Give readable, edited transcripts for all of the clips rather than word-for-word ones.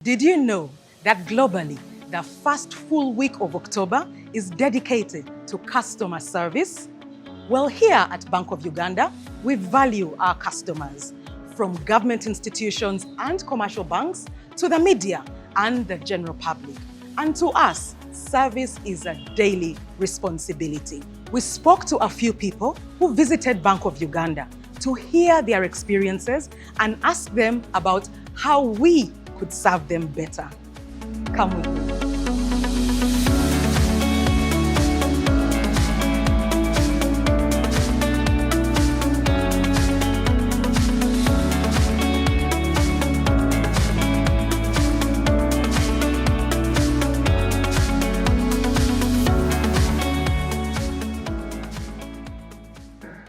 Did you know that globally, the first full week of October is dedicated to customer service? Well, here at Bank of Uganda, we value our customers, from government institutions and commercial banks to the media and the general public. And to us, service is a daily responsibility. We spoke to a few people who visited Bank of Uganda to hear their experiences and ask them about how we could serve them better. Come with me.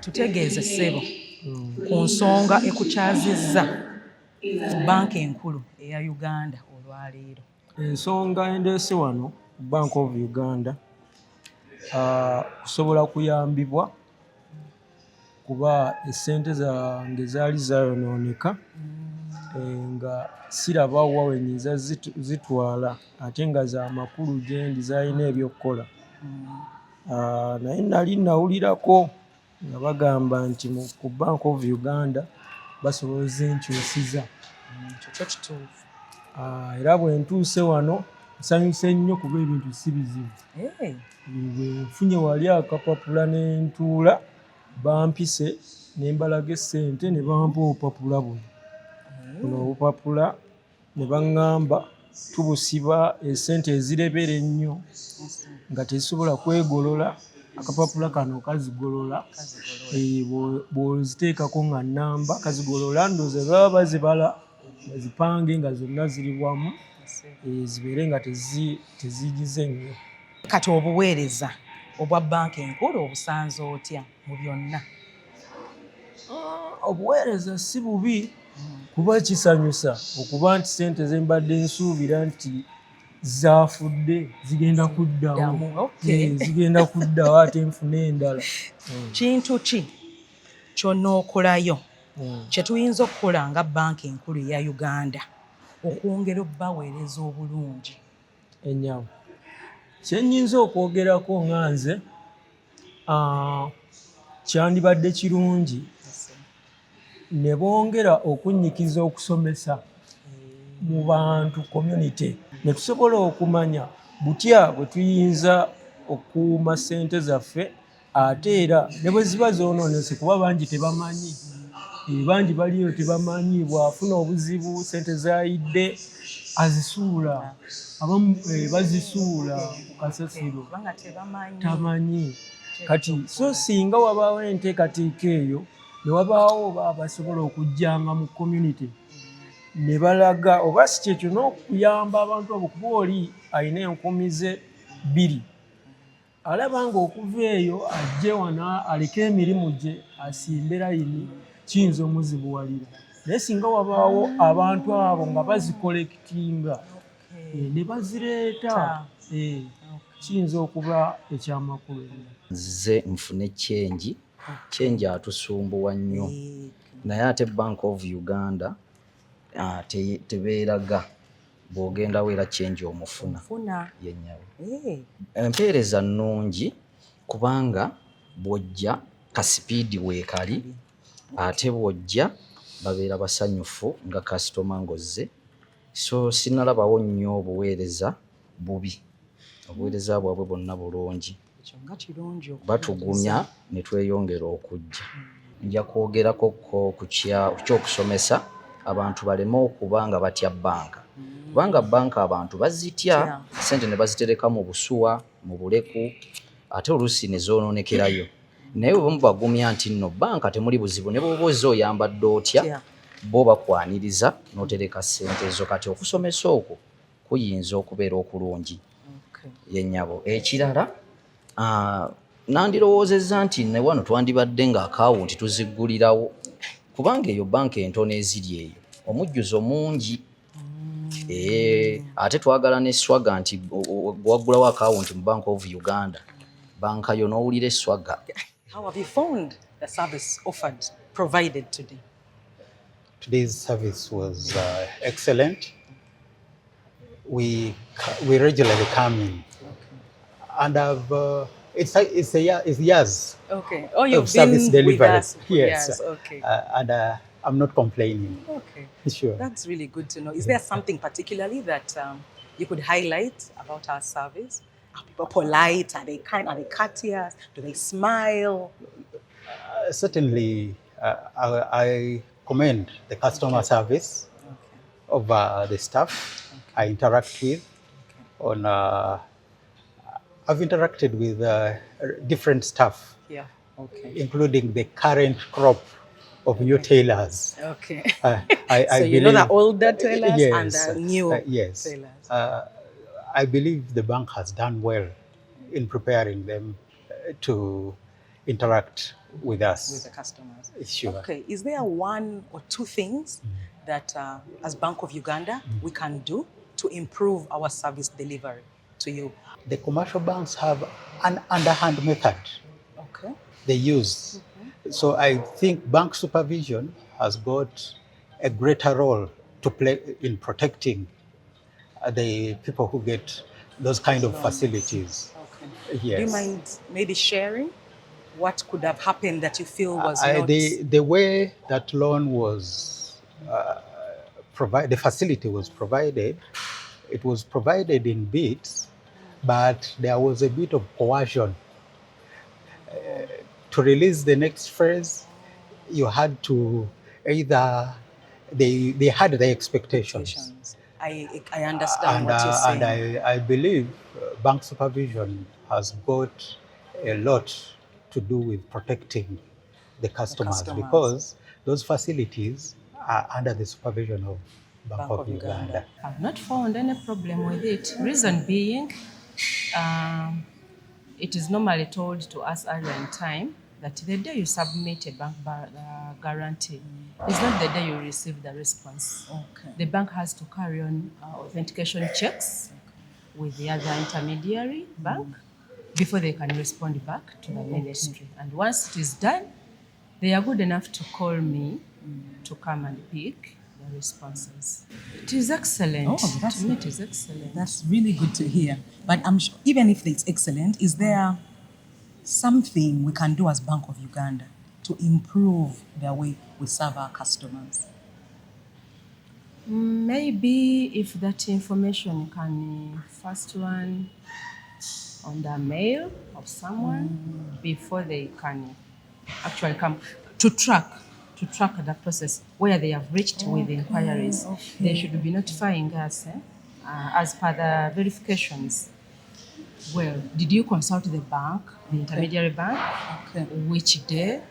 Tutegeeze ssebo ku nsonga ekukyazizza banka enkulu eya Uganda olwaleero. Ensonga endeese wano Bank of Uganda kusobola kuyambibwa kuba essente zange zaali zayonooneka nga sirabawa wenyinza zitwala ate nga za makulu gyendi zalina ebyokukola. Naye nali nawulirako nga bagamba nti ku Bank of Uganda basobola zenkyusiza. Kyo kituufu. Era bwe ntuuse wano nsanyuse nnyo kuba ebintu si bizibu. Bwe nfunye wali akapapula ne ntuula bampise ne mbalaga essente ne bampa obupapula buno. Buno obupapula ne baŋŋamba tubusiba essente ezirebera ennyo nga tezisobola kwegolola. Akapapula kano kazigolola, bw'oziteekako nga nnamba kazigolola, ndowooza baba bazibala bazipange nga zonna ziri wamu zibeere nga tezigize nnyo. Kati obuweereza obwa banka enkulu obusanze otya mu byonna? Obuweereza si bubi kuba kisanyusa okuba nti ssente ze mbadde nsuubira nti zaafudde zigenda kuddawo. Zigenda kuddawo ate nfune endala. Kintu ki ky'onookolayo kye tuyinza okukola nga banka enkulu eya Uganda okwongera obbaweereza obulungi? Ennyama kye nnyinza okwogerako nga nze kyandibadde kirungi ne bongera okunnyikiza okusomesa mu bantu community ne tusobola okumanya butya bwe tuyinza okukuuma ssente zaffe ate era ne bwe ziba zoonoonese kuba bangi tebamanyi. Bangi baliyo tebamanyi, bw'afuna obuzibu ssente zayidde azisuula. Abamu bazisuula ku kasasiro tamanyi. Kati so singa wabaawo enteekateeka eyo ne wabaawo basobola okujjanga mu community ne balaga oba si kyekyo n'okuyamba abantu abo kuba oli alina enkumi ze 2 alaba nga okuva eyo ajje wana aleke emirimu gye asimbe layini kiyinza omuzibuwalira. Naye singa wabaawo abantu abo nga bazikolekitinga ne bazireeta kiyinza okuba ekyamakulu. Nze nfune kyenji atusumbuwa nnyo naye ate Bank of Uganda tebeeraga bw'ogendawo era kyenji omufuna yenyawe. Empeereza nnungi kubanga bw'ojja kasipiidi weekali ate bw'ojja babeera basanyufu nga kasitoma ng'ozze. So sinalabawo nnyo obuweereza bubi. Obuweereza bwabwe bwonna bulungi. Batugumya ne tweyongera okujja. Nja kwogerako ku ky'okusomesa abantu baleme okuba nga batya banka. Kubanga banka abantu bazitya, ssente ne bazitereka mu busuwa, mu buleku, ate oluusi ne zoonoonekerayo. Naye bwe mubagumya nti nno banka temuli buzibu ne bw'oba ozze oyambadde otya, bo bakwaniriza n'otereka ssente ezo. Kati okusomesa okwo kuyinza okubeera okulungi yennyabo. Ekirala nandirowoozezza nti ne wano twandibadde nga akawunti tuziggulirawo kubanga eyo banka entono eziri eyo omujjuzo mungi. Ate twagala ne swaga nti waggulawo akawunti mu Bank of Uganda banka yo n'owulira eswaga. How have you found the service offered, provided today? Today's service was excellent. we regularly come in, and it's years Okay. Oh, of you've service been with delivery. us for Yes, years. Okay. and I'm not complaining. Okay. Sure. That's really good to know. Is there something particularly that you could highlight about our service? Are people polite? Are they kind? Are they courteous? Do they smile? Certainly, I commend the customer service Okay. of the staff I interact with. On I've interacted with different staff, Yeah. Okay. including the current crop of new tailors. Okay. I So you know the believe, older tailors and yes, the new yes. tailors. I believe the bank has done well in preparing them to interact with us. With the customers. Sure. Okay. Is there one or two things that, as Bank of Uganda, we can do to improve our service delivery to you? The commercial banks have an underhand method Okay. they use. So I think bank supervision has got a greater role to play in protecting the people who get those kind of facilities. Okay. Yes. Do you mind maybe sharing what could have happened that you feel was not? The way that loan was provided, the facility was provided, it was provided in bits, but there was a bit of coercion. To release the next phase, you had to either, they had the expectations. I understand what you're saying. And I believe bank supervision has got a lot to do with protecting the customers, because those facilities are under the supervision of Bank of Uganda. I've not found any problem with it. Reason being, it is normally told to us earlier in time that the day you submit a bank guarantee is not the day you receive the response. Okay. The bank has to carry on authentication checks with the other intermediary bank before they can respond back to the ministry. And once it is done, they are good enough to call me to come and pick the responses. It is excellent. Oh, that's to me, it is excellent. That's really good to hear. But I'm sure, even if it's excellent, is there something we can do as Bank of Uganda to improve the way we serve our customers? Maybe if that information can first run on the mail of someone before they can actually come to track the process where they have reached with the inquiries. They should be notifying us as per the verifications. Well, did you consult the bank, the intermediary bank? Okay. Which day?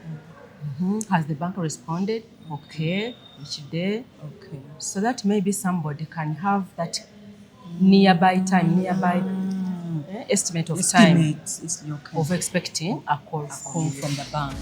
Has the bank responded? Okay. Which day? Okay. So that maybe somebody can have that nearby estimate of time of expecting a call from the bank.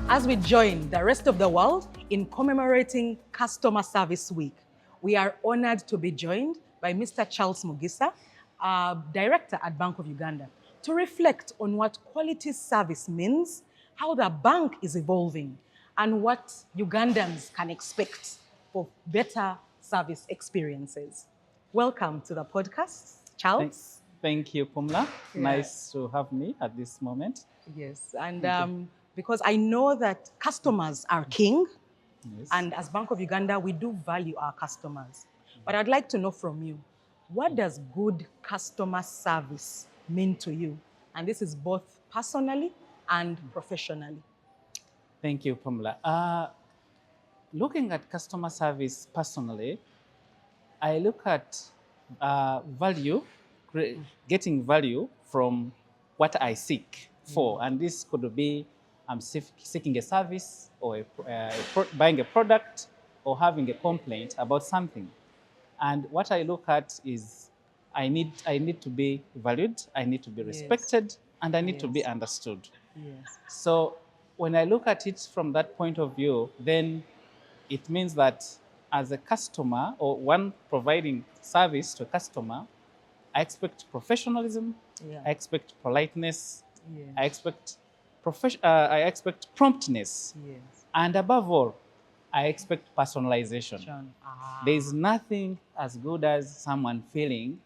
As we join the rest of the world in commemorating Customer Service Week, we are honored to be joined by Mr. Charles Mugisa, Director at Bank of Uganda, to reflect on what quality service means, how the bank is evolving, and what Ugandans can expect for better service experiences. Welcome to the podcast, Charles. Thank you, Pumla. Yeah. Nice to have me at this moment. Yes, and because I know that customers are king, Yes. and as Bank of Uganda, we do value our customers. But I'd like to know from you, what does good customer service mean to you? And this is both personally and professionally. Thank you, Pumla. Looking at customer service personally, I look at value, getting value from what I seek for. And this could be I'm seeking a service or buying a product or having a complaint about something. And what I look at is I need to be valued, I need to be respected, and I need to be understood. Yes. So when I look at it from that point of view, then it means that as a customer or one providing service to a customer, I expect professionalism, I expect politeness, I expect I expect promptness, and above all, I expect personalization. There is nothing as good as someone feeling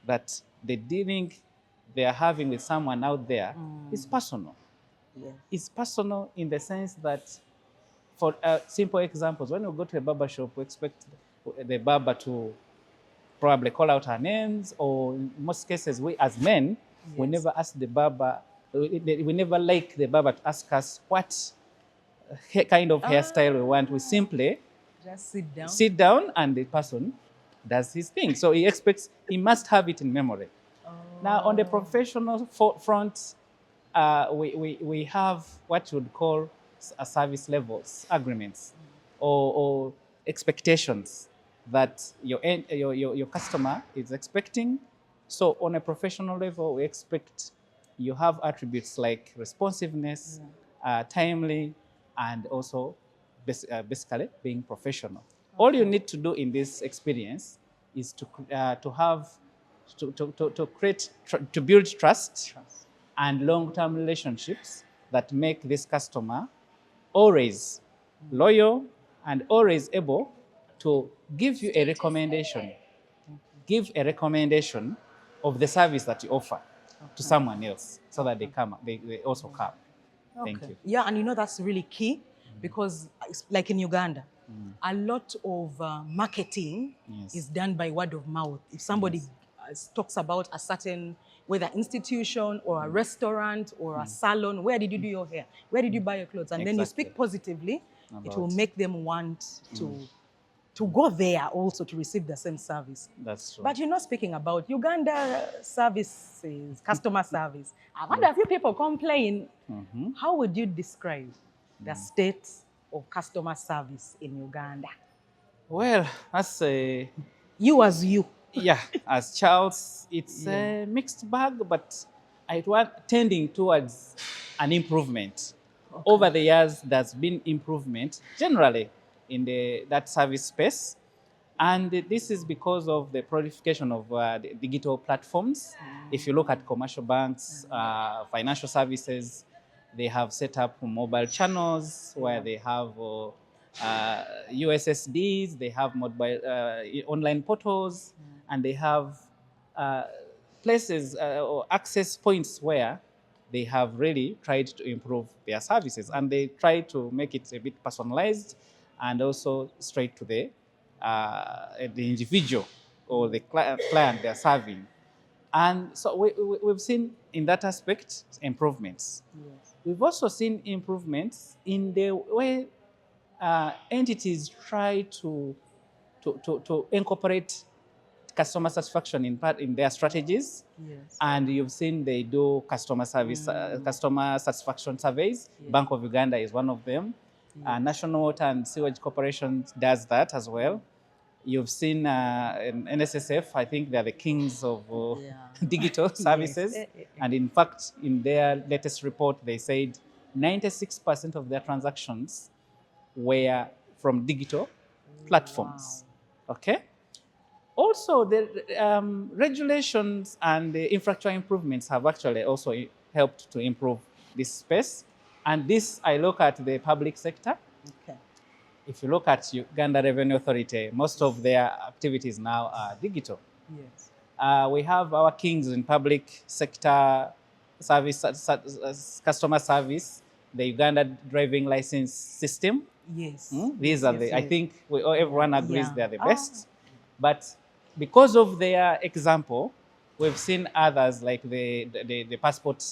that the dealing they are having with someone out there is personal. It's personal in the sense that, for simple examples, when we go to a barber shop, we expect the barber to probably call out our names, or in most cases, we as men, we never ask the barber, we never like the barber to ask us what kind of hairstyle we want. We simply just sit down and the person does his thing. So he expects, he must have it in memory. Now, on the professional front, we have what you would call a service levels agreements, or expectations that your customer is expecting. So on a professional level, we expect you have attributes like responsiveness, timely, and also basically being professional. All you need to do in this experience is to have to create to build trust and long-term relationships that make this customer always loyal and always able to give you a recommendation, give a recommendation of the service that you offer to someone else, so that they also come. Thank you. Yeah, and you know that's really key, because like in Uganda, a lot of marketing is done by word of mouth. If somebody talks about a certain, whether institution or a restaurant or a salon, where did you do your hair? Where did you buy your clothes? And then you speak positively, it will make them want to go there also to receive the same service. That's true. But you're not speaking about Uganda services, customer service. I've had a few people complain. How would you describe the state of customer service in Uganda? Well, that's a... You as you. Yeah, as Charles, it's a mixed bag, but I was tending towards an improvement. Over the years, there's been improvement generally in that service space. And this is because of the proliferation of the digital platforms. If you look at commercial banks, financial services, they have set up mobile channels where they have USSDs, they have mobile online portals, and they have places or access points where they have really tried to improve their services, and they try to make it a bit personalized and also straight to the individual or the client they're serving. And so we've seen in that aspect improvements. We've also seen improvements in the way entities try to incorporate customer satisfaction in their strategies. And you've seen they do customer service, customer satisfaction surveys. Bank of Uganda is one of them. National Water and Sewage Corporation does that as well. You've seen in NSSF, I think they're the kings of digital services. And in fact, in their latest report, they said 96% of their transactions were from digital platforms. Okay? Also, the regulations and the infrastructure improvements have actually also helped to improve this space. And this, I look at the public sector. If you look at Uganda Revenue Authority, most of their activities now are digital. We have our kings in public sector service, customer service, the Uganda driving license system. These are I think everyone agrees they're the best. But because of their example, we've seen others like the passport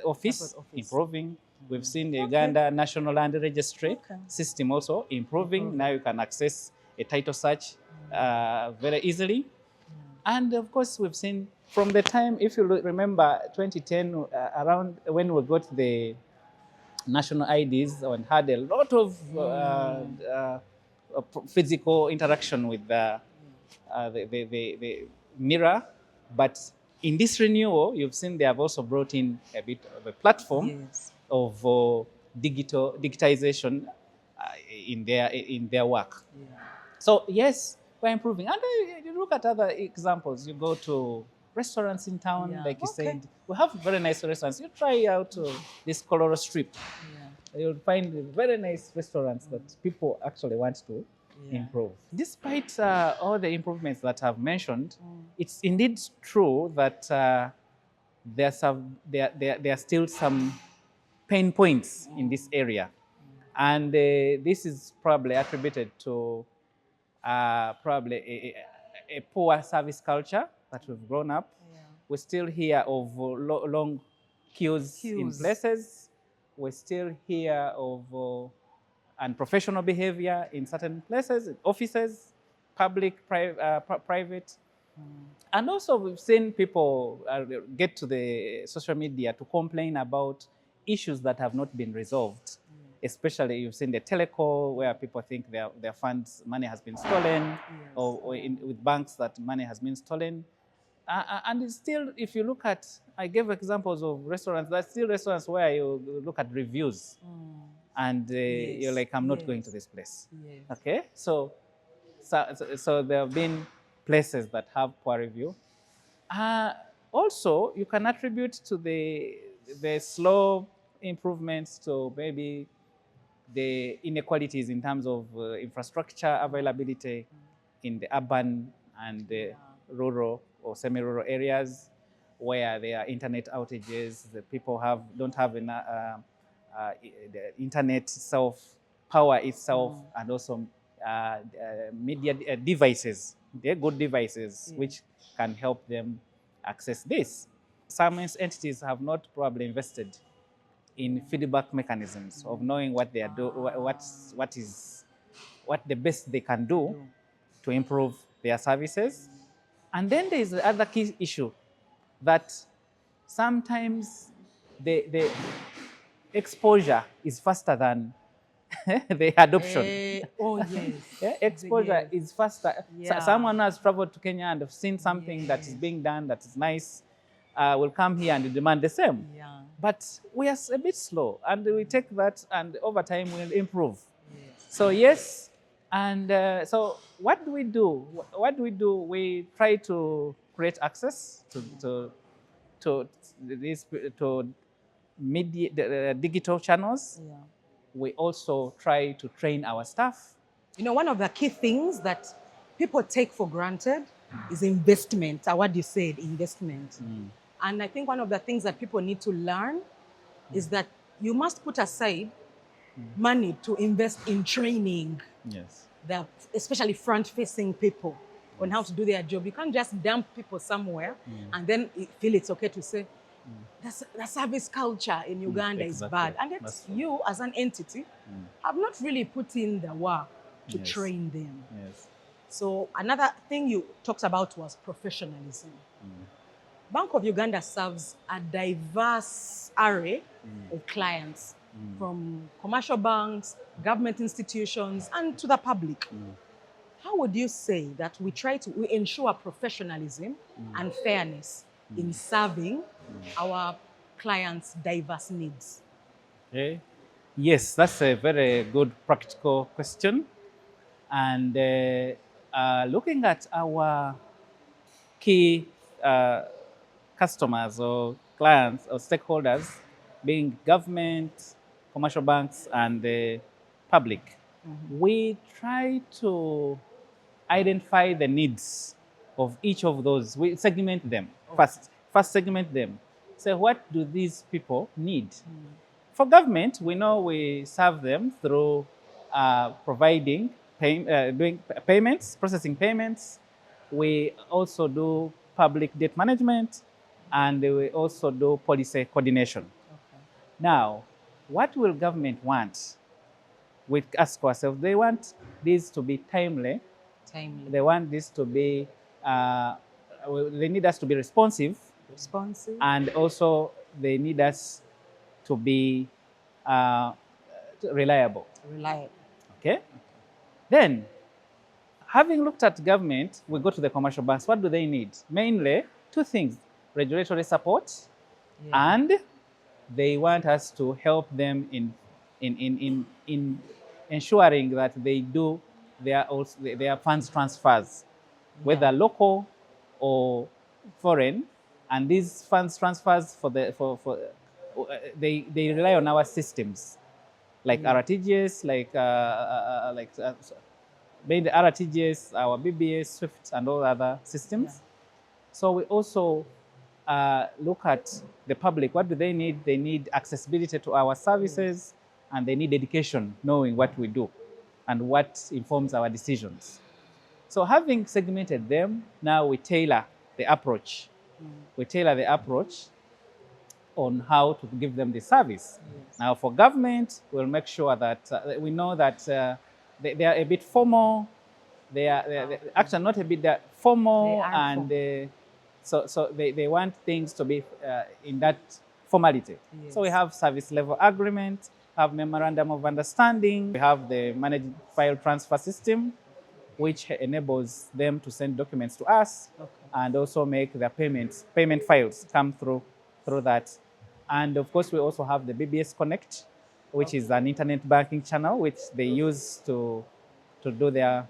office improving. We've seen the Uganda National Land Registry system also improving. Now you can access a title search very easily. And of course, we've seen from the time, if you remember 2010, around when we got the national IDs and had a lot of physical interaction with the mirror, but in this renewal, you've seen they have also brought in a bit of a platform Yes. of digitization in their work. Yeah. So yes, we're improving. And you look at other examples. You go to restaurants in town, Yeah. like you Okay. said. We have very nice restaurants. You try out this Colorado Strip. Yeah. You'll find very nice restaurants that people actually want to Yeah. improve. Despite all the improvements that I've mentioned, it's indeed true that there are still some pain points in this area. And this is probably attributed to probably a poor service culture that we've grown up. Yeah. We still hear of long queues in places. We still hear of unprofessional behavior in certain places, offices, public, private. And also we've seen people get to the social media to complain about issues that have not been resolved. Especially you've seen the teleco where people think their funds, money has been stolen, Yes. or with banks that money has been stolen. And it's still, if you look at, I gave examples of restaurants, there's still restaurants where you look at reviews and you're like, I'm not going to this place. Yes. Okay, so there have been places that have poor review. Also, you can attribute to the slow improvements to maybe the inequalities in terms of infrastructure availability in the urban and the rural or semi-rural areas where there are internet outages. The people don't have enough, the internet itself, power itself, and also media devices. They're good devices which can help them access this. Some entities have not probably invested in feedback mechanisms of knowing what they are what the best they can do to improve their services. And then there is the other key issue that sometimes the exposure is faster than the adoption. Oh, yes. Yeah, exposure is faster. Yeah. Someone has traveled to Kenya and have seen something that is being done that is nice, will come here and demand the same. Yeah. But we are a bit slow, and we take that, and over time we'll improve. Yes. So yes, and so what do we do? What do we do? We try to create access to media, digital channels. Yeah. We also try to train our staff. You know, one of the key things that people take for granted is investment. What you said, investment. And I think one of the things that people need to learn is that you must put aside money to invest in training. Yes. Especially front-facing people on how to do their job. You can't just dump people somewhere and then feel it's okay to say, the service culture in Uganda is bad. And it's you as an entity have not really put in the work to train them. Yes. So another thing you talked about was professionalism. Bank of Uganda serves a diverse array of clients from commercial banks, government institutions, and to the public. How would you say that we ensure professionalism and fairness in serving our clients' diverse needs? Okay. Yes, that's a very good practical question. And looking at our key customers or clients or stakeholders, being government, commercial banks, and the public, we try to identify the needs of each of those. We segment them first. First segment them. So what do these people need? For government, we know we serve them through providing, doing payments, processing payments. We also do public debt management, and we also do policy coordination. Now, what will government want? We ask ourselves, they want this to be timely. They want this to be, they need us to be responsive. And also they need us to be reliable. Reliable. Okay? Then, having looked at government, we go to the commercial banks. What do they need? Mainly two things: regulatory support, and they want us to help them in ensuring that they do their funds transfers, whether local or foreign. And these funds transfers they rely on our systems, like RTGS, being the RTGS, our BBS, SWIFT, and all other systems. So we also look at the public. What do they need? They need accessibility to our services, and they need education, knowing what we do and what informs our decisions. So having segmented them, now we tailor the approach. We tailor the approach on how to give them the service. Now for government, we'll make sure that we know that they are a bit formal. They are actually not a bit, they're formal, and so they want things to be in that formality. So we have service level agreement, have memorandum of understanding, we have the managed file transfer system, which enables them to send documents to us and also make their payment files come through that. And of course, we also have the BBS Connect, which is an internet banking channel which they use to do their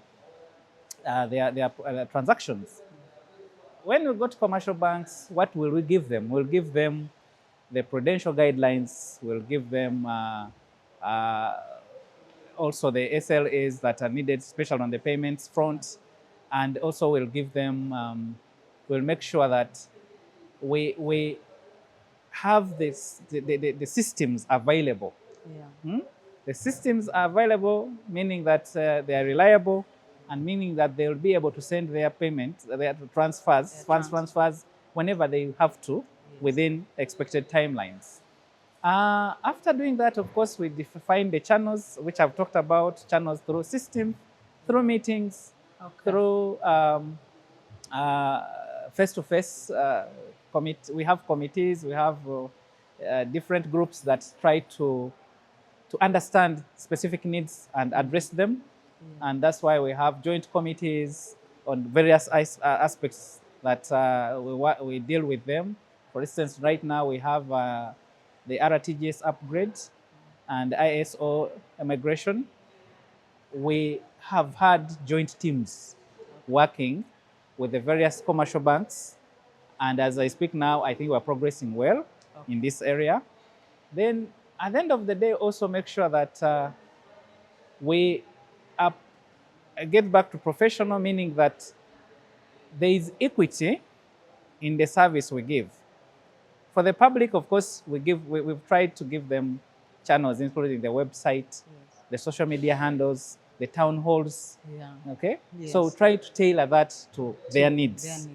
transactions. When we go to commercial banks, what will we give them? We'll give them the prudential guidelines. We'll give them also the SLAs that are needed, especially on the payments front. And also we'll give them, we'll make sure that we have the systems available. The systems are available, meaning that they are reliable, and meaning that they'll be able to send their payments, their transfers, funds transfers, whenever they have to, within expected timelines. After doing that, of course, we define the channels, which I've talked about, channels through system, through meetings, through face-to-face we have committees, we have different groups that try to understand specific needs and address them. And that's why we have joint committees on various aspects that we deal with them. For instance, right now we have the RTGS upgrade and ISO immigration. We have had joint teams working with the various commercial banks. And as I speak now, I think we're progressing well in this area. Then at the end of the day, also make sure that we get back to professional, meaning that there is equity in the service we give. For the public, of course, we've tried to give them channels, including the website, the social media handles, the town halls. Okay? So we try to tailor that to their needs.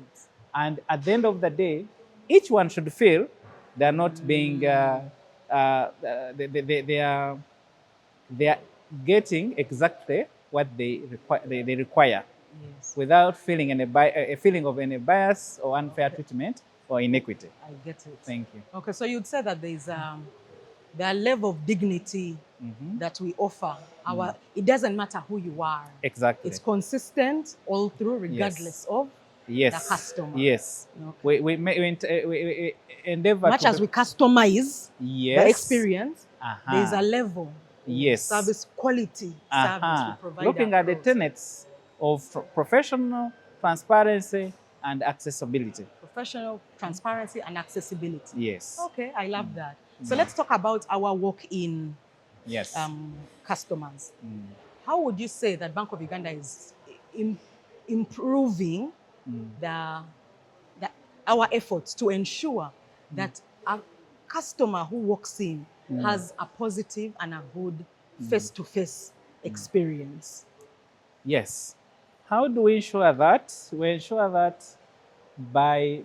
And at the end of the day, each one should feel they're not being, they are getting exactly what they require, without feeling a feeling of any bias or unfair treatment or inequity. I get it. Thank you. Okay, so you'd say that there's the level of dignity that we offer. It doesn't matter who you are. Exactly. It's consistent all through, regardless of the customer. Yes. Okay. We endeavor much as we customize the experience, there's a level of service quality service we provide. Looking at the tenets of professional transparency and accessibility. Professional transparency and accessibility. Yes. Okay, I love that. So let's talk about our work-in customers. How would you say that Bank of Uganda is improving our efforts to ensure that a customer who walks in has a positive and a good face-to-face experience? Yes. How do we ensure that? We ensure that by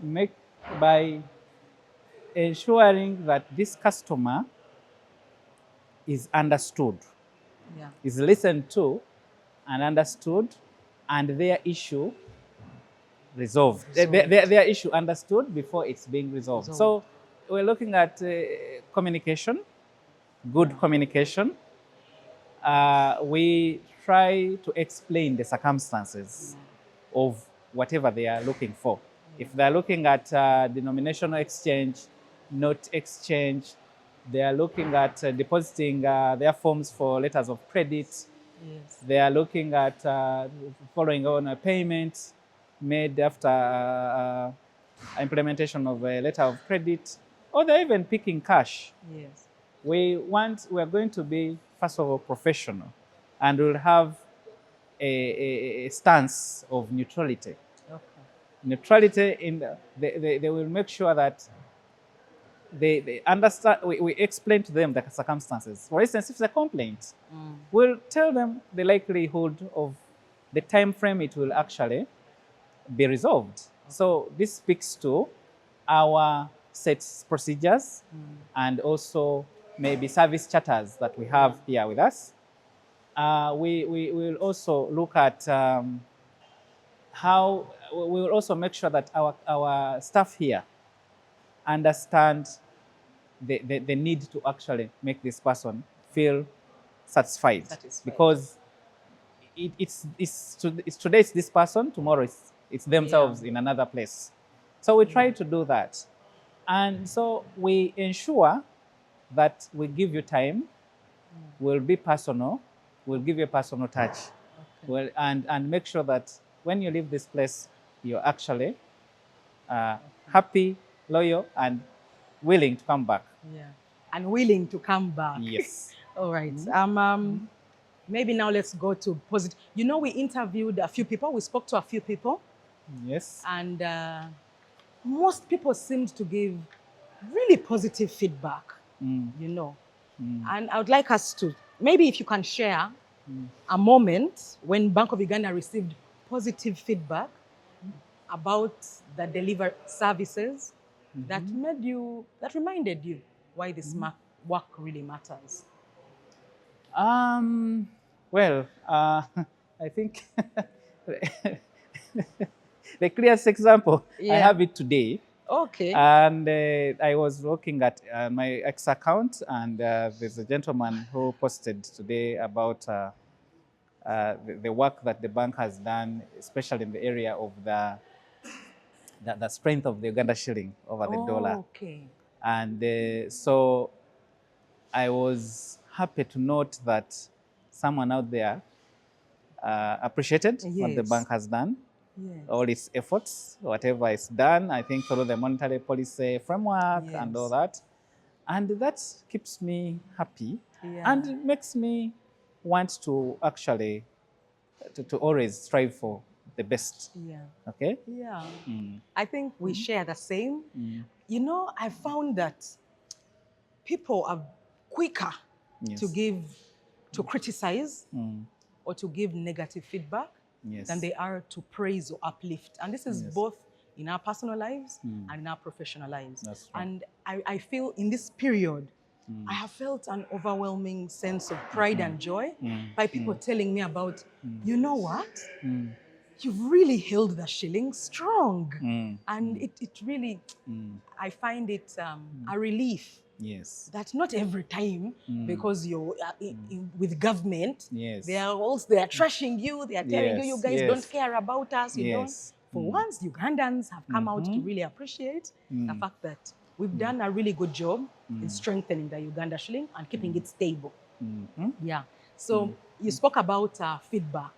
ensuring that this customer is understood, is listened to and understood, and their issue resolved. Their issue understood before it's being resolved. So we're looking at communication, good communication, we try to explain the circumstances of whatever they are looking for. If they're looking at denominational exchange, note exchange, they are looking at depositing their forms for letters of credit. Yes. They are looking at following on a payment made after implementation of a letter of credit, or they're even picking cash. Yes. We are going to be, first of all, professional, and we'll have a stance of neutrality. Okay. Neutrality in they will make sure that they understand, we explain to them the circumstances. For instance, if it's a complaint, we'll tell them the likelihood of the time frame it will actually be resolved. So this speaks to our set procedures and also maybe service charters that we have here with us. We will also look at how we will also make sure that our staff here understand the need to actually make this person feel satisfied. Because it's today it's this person, tomorrow it's themselves in another place. So we try to do that. And so we ensure that we give you time, we'll be personal, we'll give you a personal touch. Well, and make sure that when you leave this place, you're actually happy, loyal, and willing to come back. Yeah. And willing to come back. Yes. All right. Maybe now let's go to positive. You know, we interviewed a few people. We spoke to a few people. Yes. And most people seemed to give really positive feedback, you know. And I would like us to, maybe if you can share a moment when Bank of Uganda received positive feedback about the delivered services that reminded you why this work really matters. Well, I think the clearest example, I have it today. Okay. And I was looking at my X account, and there's a gentleman who posted today about the work that the bank has done, especially in the area of the strength of the Uganda shilling over the dollar. Okay. And so I was happy to note that someone out there appreciated what the bank has done. Yes. All its efforts, whatever is done, I think through the monetary policy framework and all that. And that keeps me happy and it makes me want to actually, to always strive for the best. Yeah. Okay? Yeah. I think we share the same. You know, I found that people are quicker to criticize or to give negative feedback than they are to praise or uplift. And this is both in our personal lives and in our professional lives. That's right. And I feel in this period, I have felt an overwhelming sense of pride and joy by people telling me about, you know what? You've really held the shilling strong. And it really, I find it a relief. Yes. That not every time, because you're with government, they are trashing you, they are telling you guys don't care about us, you know. For once, Ugandans have come out to really appreciate the fact that we've done a really good job in strengthening the Uganda shilling and keeping it stable. Yeah. So you spoke about feedback.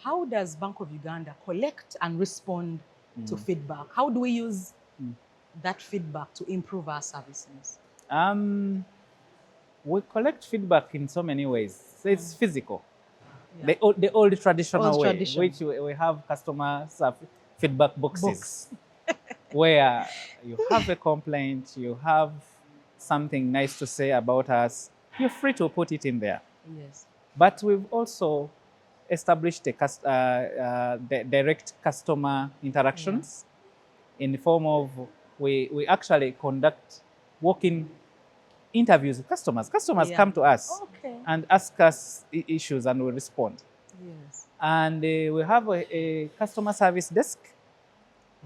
How does Bank of Uganda collect and respond to feedback? How do we use that feedback to improve our services? We collect feedback in so many ways. So it's physical. The old traditional way, which we have customer feedback boxes, where you have a complaint, you have something nice to say about us, you're free to put it in there. Yes. But we've also established the direct customer interactions in the form of, we actually conduct walk-in interviews with customers. Customers come to us and ask us issues and we respond. Yes. And we have a customer service desk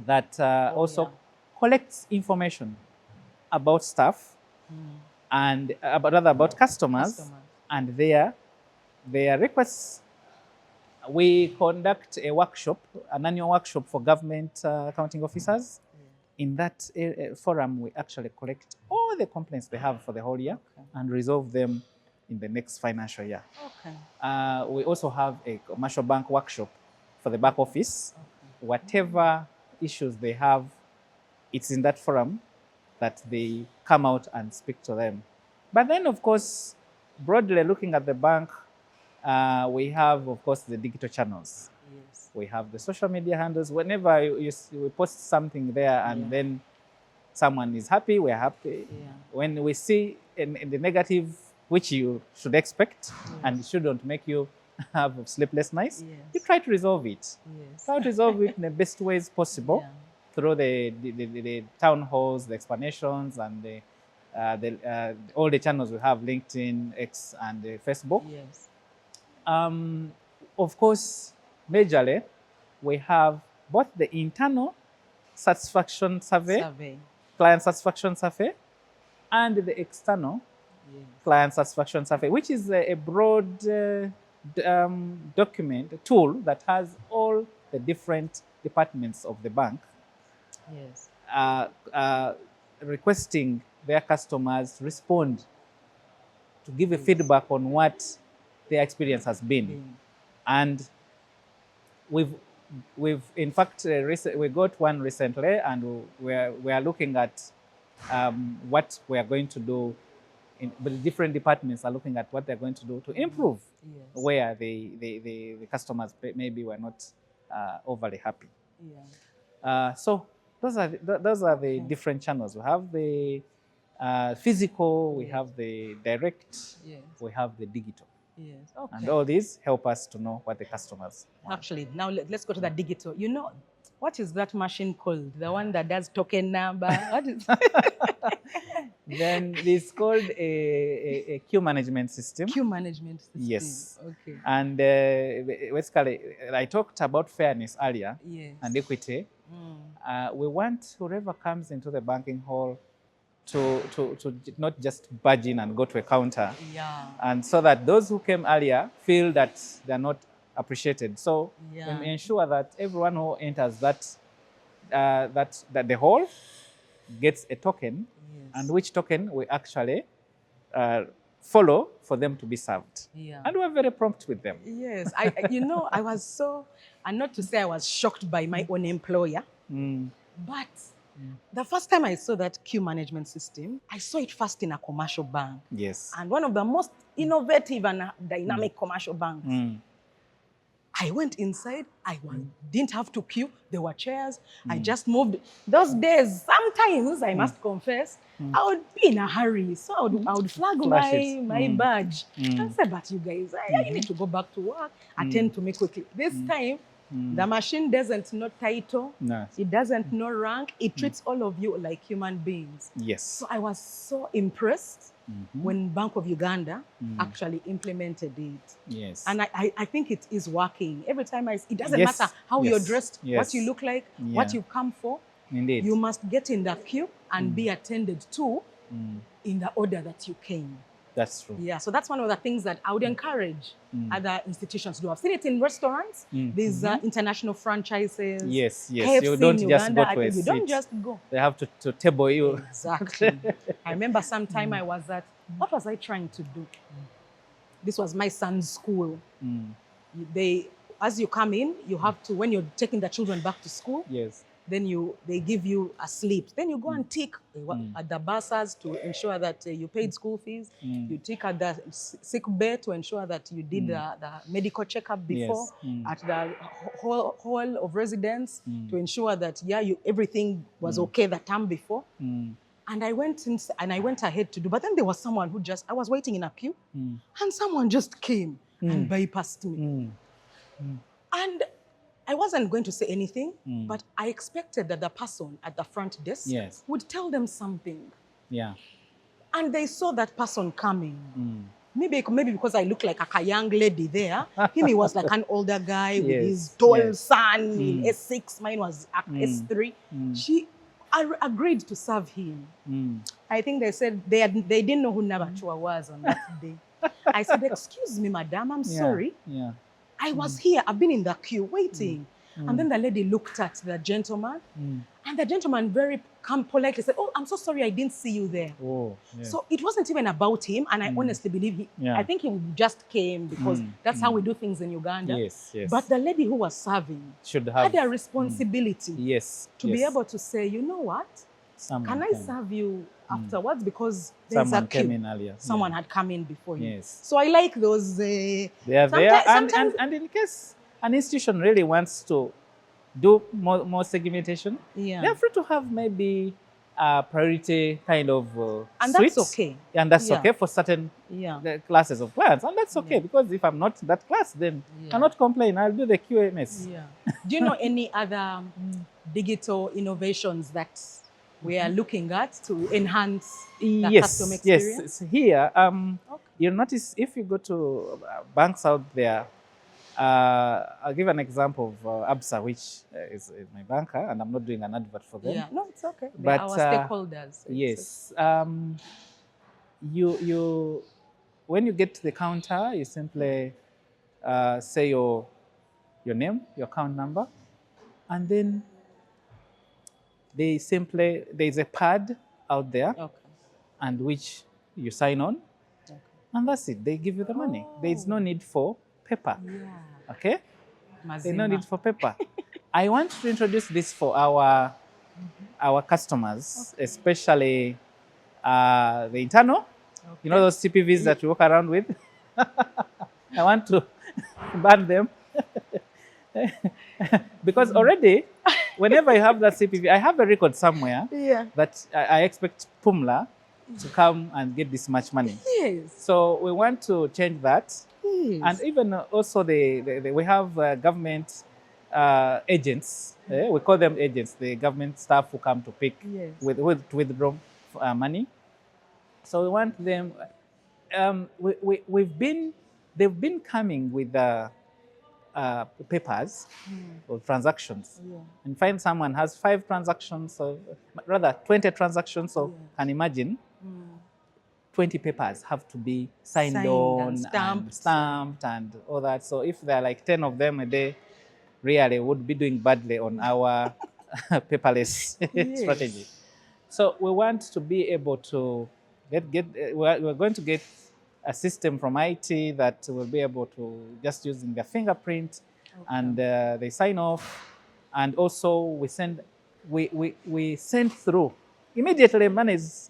that also collects information about staff and about customers and their their requests, we conduct a workshop, an annual workshop for government accounting officers. In that forum, we actually collect all the complaints they have for the whole year and resolve them in the next financial year. Okay. We also have a commercial bank workshop for the back office. Whatever issues they have, it's in that forum that they come out and speak to them. But then, of course, broadly looking at the bank, we have, of course, the digital channels. Yes. We have the social media handles. Whenever we post something there and then someone is happy, we're happy. Yeah. When we see in the negative, which you should expect and it shouldn't make you have sleepless nights, you try to resolve it. Yes. Try to resolve it in the best ways possible through the town halls, the explanations, and all the channels we have, LinkedIn, X, and Facebook. Yes. Of course, majorly, we have both the internal satisfaction survey, client satisfaction survey, and the external client satisfaction survey, which is a broad document, a tool that has all the different departments of the bank requesting their customers to respond, to give a feedback on what their experience has been. And we've in fact, we got one recently, and we are looking at what we are going to do. But the different departments are looking at what they're going to do to improve where the customers maybe were not overly happy. So those are the different channels. We have the physical, we have the direct, we have the digital. Yes. Okay. And all these help us to know what the customers want. Actually, now let's go to the digital. You know, what is that machine called? The one that does token number? What is Then it's called a queue management system. queue management system? Yes. Okay. And basically, I talked about fairness earlier and equity. We want whoever comes into the banking hall to not just barge in and go to a counter. And so that those who came earlier feel that they're not appreciated. So we ensure that everyone who enters that the hall gets a token, and which token we actually follow for them to be served. And we're very prompt with them. Yes, I was so, and not to say I was shocked by my own employer, but the first time I saw that queue management system, I saw it first in a commercial bank. Yes. And one of the most innovative and dynamic commercial banks. I went inside, didn't have to queue, there were chairs, I just moved. Those days, sometimes, I must confess, I would be in a hurry, so I would flag my badge. I said, but you guys, I need to go back to work, attend to me quickly. This time, the machine doesn't know title, it doesn't know rank, it treats all of you like human beings. Yes. So I was so impressed when Bank of Uganda actually implemented it. Yes. And I think it is working. Every time it doesn't matter how you're dressed, what you look like, what you come for. Indeed. You must get in the queue and be attended to in the order that you came. That's true. Yeah, so that's one of the things that I would encourage other institutions to do. I've seen it in restaurants, these international franchises. Yes, yes. KFC You don't in just Uganda, go to a seat. You don't just go. They have to table you. Exactly. I remember sometime I was at, what was I trying to do? This was my son's school. As you come in, you have to, when you're taking the children back to school, then they give you a slip. Then you go and tick at the bursars to ensure that you paid school fees. You tick at the sick bay to ensure that you did the medical checkup before. At the hall of residence to ensure that everything was okay the term before. And I went in, and I went ahead to do. But then there was someone who I was waiting in a queue, and someone just came and bypassed me. And I wasn't going to say anything, but I expected that the person at the front desk would tell them something. Yeah. And they saw that person coming. Maybe because I look like a young lady there. Him, he was like an older guy with his tall son in S6. Mine was S3. She agreed to serve him. I think they said they didn't know who Nabachua was on that day. I said, excuse me, madam, I'm sorry. Yeah. I was here, I've been in the queue waiting. And then the lady looked at the gentleman, and the gentleman very politely said, oh, I'm so sorry, I didn't see you there. Oh, yeah. So it wasn't even about him, and I honestly believe I think he just came because that's how we do things in Uganda. Yes, yes. But the lady who was serving should have had a responsibility yes, to be able to say, you know what, Someone can I serve you afterwards? Because there's Someone a queue. came in earlier. Someone had come in before you. Yes. So I like those. They are there. And in case an institution really wants to do more segmentation, they're free to have maybe a priority kind of and suites. that's okay. And that's okay for certain classes of clients. And that's okay because if I'm not that class, then I cannot complain. I'll do the QMS. Yeah. Do you know any other digital innovations that we are looking at to enhance the customer experience? Yes, here, you'll notice if you go to banks out there, I'll give an example of ABSA, which is my banker, and I'm not doing an advert for them. Yeah, no, it's okay. But our stakeholders. Yes. You when you get to the counter, you simply say your name, your account number, and then there's a pad out there, and which you sign on, and that's it. They give you the money. There's no need for paper. Okay? There's no need for paper. I want to introduce this for our customers, especially the internal. You know those CPVs that you walk around with? I want to ban them. Because already, whenever I have that CPV, I have a record somewhere that I expect Pumla to come and get this much money. Yes. So we want to change that. Yes. And even also we have government agents. We call them agents. The government staff who come to pick to withdraw money. So we want them. They've been coming with papers or transactions, and find someone has 5 transactions, or rather 20 transactions. So can imagine 20 papers have to be signed on and stamped and all that. So if there are like 10 of them a day, really would be doing badly on our paperless strategy. So we want to be able to we're going to get a system from IT that will be able to just using their fingerprint and they sign off. And also we send through immediately money is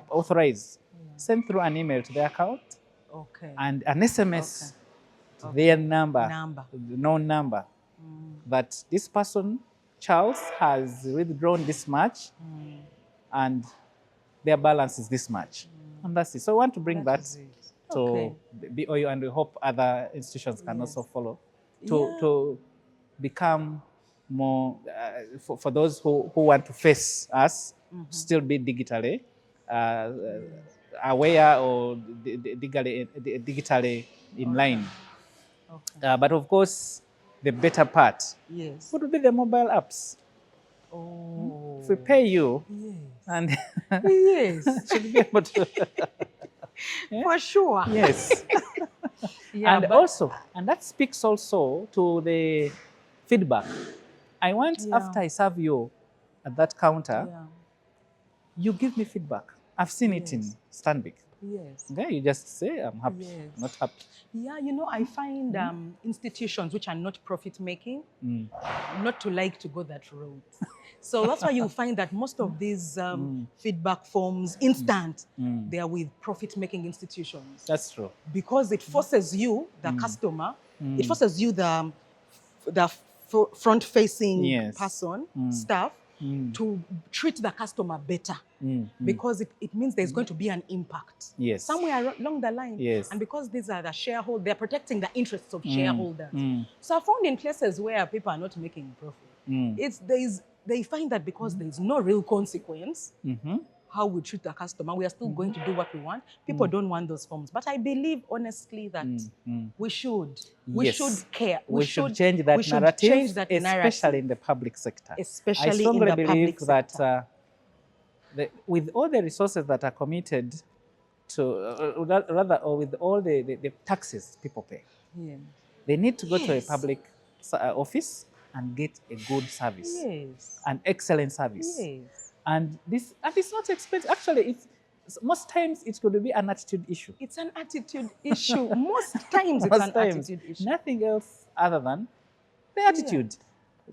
authorized. Send through an email to their account and an SMS to their known number that this person, Charles, has withdrawn this much and their balance is this much. And that's it. So we want to bring that to BOU, and we hope other institutions can also follow to become more, for those who want to face us, still be digitally aware or digitally in line. But of course, the better part would be the mobile apps. If we pay you, and should be able to for sure. Yes. And also, and that speaks also to the feedback. I want after I serve you at that counter, you give me feedback. I've seen it in Stanbic. Okay, you just say, I'm happy, not happy. Yeah, you know, I find institutions which are not profit-making not to like to go that route. So that's why you find that most of these feedback forms, instant, they are with profit-making institutions. That's true. Because it forces you, the customer, it forces you, the front-facing person, staff, to treat the customer better. Because it means there's going to be an impact somewhere along the line. And because these are the shareholders, they're protecting the interests of shareholders. So I found in places where people are not making profit, they find that because there's no real consequence, how we treat the customer, we are still going to do what we want. People don't want those forms. But I believe, honestly, that we should care. We should change that narrative, especially in the public sector. Especially I strongly in the believe public sector. that with all the resources that are committed rather, or with all the taxes people pay. Yeah. They need to go to a Yes. public office and get a good service, Yes. an excellent service. Yes. And it's not expensive. Actually, most times it could be an attitude issue. It's an attitude issue. Most times it's Most an times, attitude issue. nothing else other than the attitude.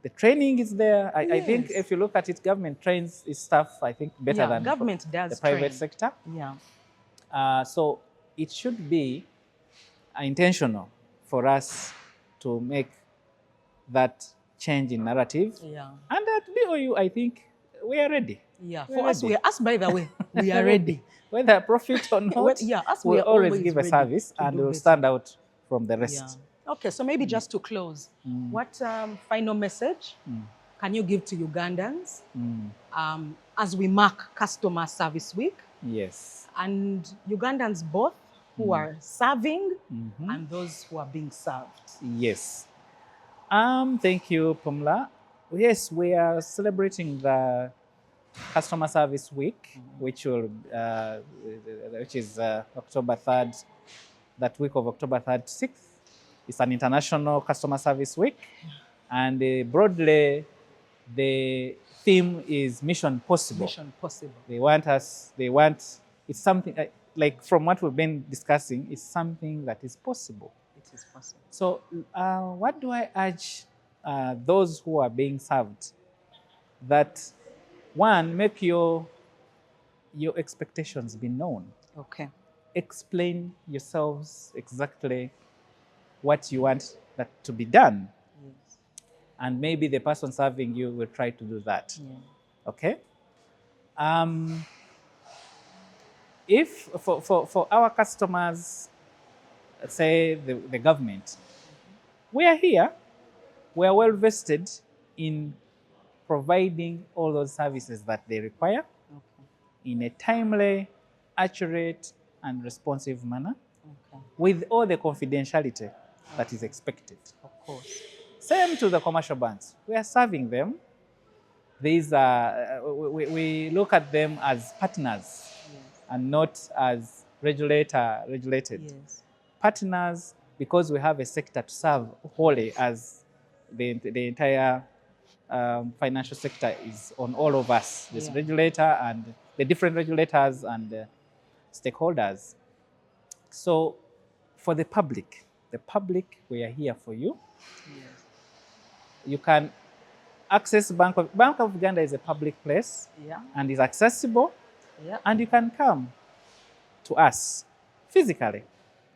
The training is there. I think Yes. if you look at it, government trains its staff, I think, better than government does the private train. sector. Yeah. So it should be intentional for us to make that change in narrative. Yeah. And at BOU, I think we are ready. Yeah. We're For us, ready. by the way, we are ready. Whether profit or not, us, we we'll are always always give a ready service to and do we'll better. stand out from the Yeah. rest. Okay, so maybe just to close, what final message can you give to Ugandans as we mark Customer Service Week Yes. and Ugandans both who are serving and those who are being served? Yes. Thank you, Pamela. Yes, we are celebrating the Customer Service Week, which is October 3rd, that week of October 3rd, 6th. It's an international customer service week. And broadly, the theme is Mission Possible. Mission Possible. It's something, like from what we've been discussing, it's something that is possible. It is possible. So what do I urge those who are being served? That one, make your expectations be known. Okay. Explain yourselves exactly what you want that to be done. Yes. And maybe the person serving you will try to do that. Yeah. Okay? If for our customers, say the government, we are here, we are well vested in providing all those services that they require in a timely, accurate, and responsive manner with all the confidentiality that is expected. Of course. Same to the commercial banks. We are serving them. These we look at them as partners and not as regulated. Yes. Partners, because we have a sector to serve wholly, as the entire financial sector is on all of us. This regulator and the different regulators and stakeholders. So for the public, we are here for you. Yes. You can access Bank of Uganda is a public place and is accessible, and you can come to us physically.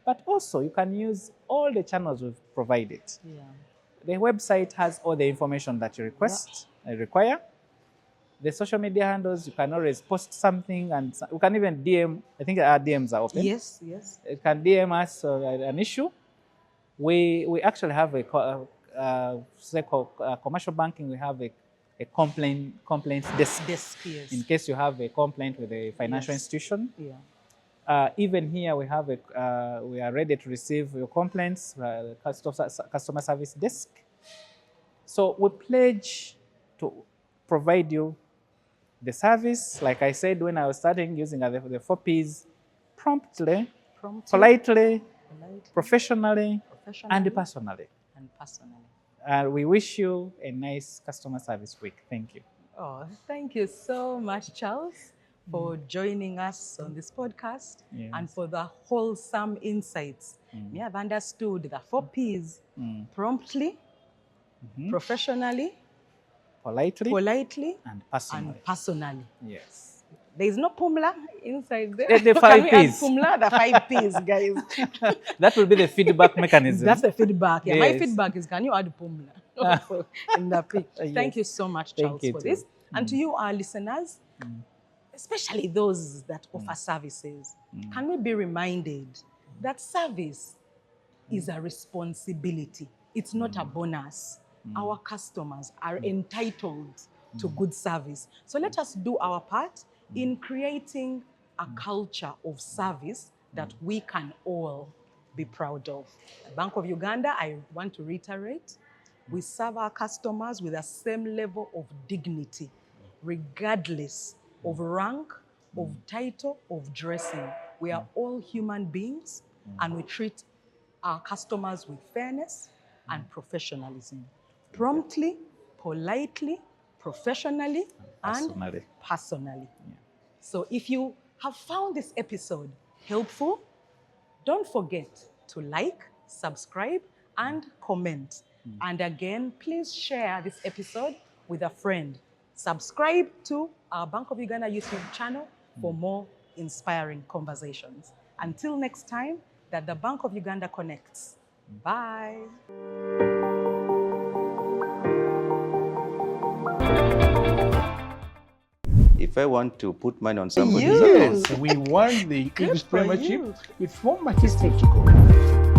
But also you can use all the channels we've provided. Yeah. The website has all the information that you require. The social media handles, you can always post something, and you can even DM. I think our DMs are open. Yes, yes. You can DM us an issue. We actually have commercial banking. We have a complaints desk. Yes. In case you have a complaint with a financial institution. Yeah. Even here we have we are ready to receive your complaints. Customer service desk. So we pledge to provide you the service, like I said when I was starting, using the 4 Ps: promptly, politely, professionally, and personally. We wish you a nice customer service week. Thank you. Oh, thank you so much, Charles, for joining us on this podcast and for the wholesome insights. Me, I've understood the 4 Ps: promptly, professionally, politely, and personally. Yes. There is no Pumla inside there. The 5 Can we add Ps. Pumla, the 5 Ps, guys. That will be the feedback mechanism. That's the feedback. Yeah, my Yes. feedback is, can you add Pumla in the P? Thank you so much, Charles, you for too. this. And to you, our listeners, especially those that offer services, can we be reminded that service is a responsibility. It's not a bonus. Our customers are entitled to good service. So let us do our part in creating a culture of service that we can all be proud of. At Bank of Uganda, I want to reiterate, we serve our customers with the same level of dignity, regardless of rank, of title, of dressing. We are all human beings, and we treat our customers with fairness and professionalism. Promptly, politely, professionally, and personally. So if you have found this episode helpful, don't forget to like, subscribe, and comment. And again, please share this episode with a friend. Subscribe to our Bank of Uganda YouTube channel for more inspiring conversations. Until next time, that the Bank of Uganda connects. Bye. If I want to put money on somebody's You. account, Yes, we want the Good English for Premiership you. with former history to go.